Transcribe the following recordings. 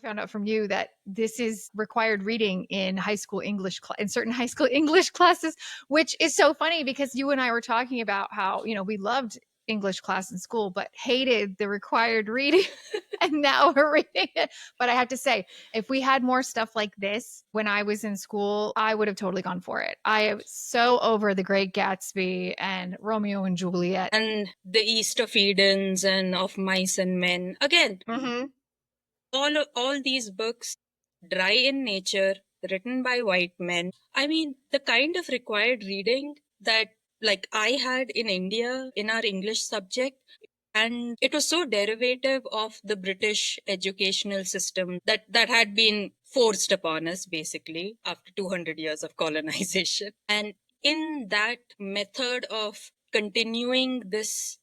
found out from you that this is required reading in high school English in certain high school English classes, which is so funny because you and I were talking about how, we loved English class in school, but hated the required reading. And now we're reading it. But I have to say, if we had more stuff like this when I was in school, I would have totally gone for it. I am so over The Great Gatsby and Romeo and Juliet. And the East of Edens and Of Mice and Men. Again, Mm-hmm. all these books, dry in nature, written by white men. I mean, the kind of required reading that like I had in India in our English subject, and it was so derivative of the British educational system that had been forced upon us basically after 200 years of colonization. And in that method of continuing this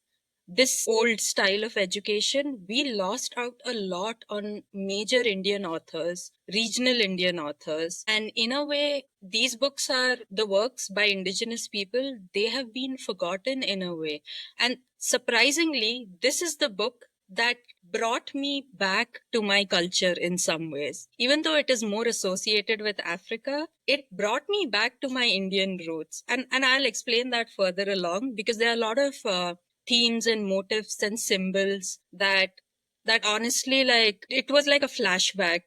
old style of education, we lost out a lot on major Indian authors, regional Indian authors. And in a way, these books are the works by indigenous people. They have been forgotten in a way. And surprisingly, this is the book that brought me back to my culture in some ways. Even though it is more associated with Africa, it brought me back to my Indian roots. And I'll explain that further along because there are a lot of themes and motifs and symbols that honestly, like, it was like a flashback.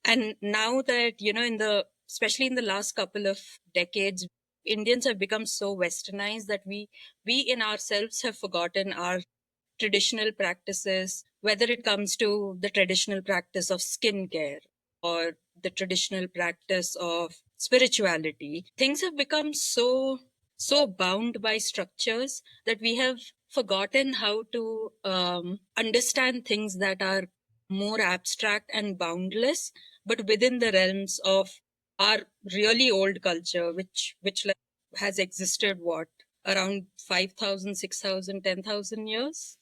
And now that, in the especially in the last couple of decades, Indians have become so westernized that we in ourselves have forgotten our traditional practices, whether it comes to the traditional practice of skincare or the traditional practice of spirituality. Things have become so bound by structures that we have forgotten how to understand things that are more abstract and boundless, but within the realms of our really old culture, which like has existed what, around 5,000, 6,000, 10,000 years.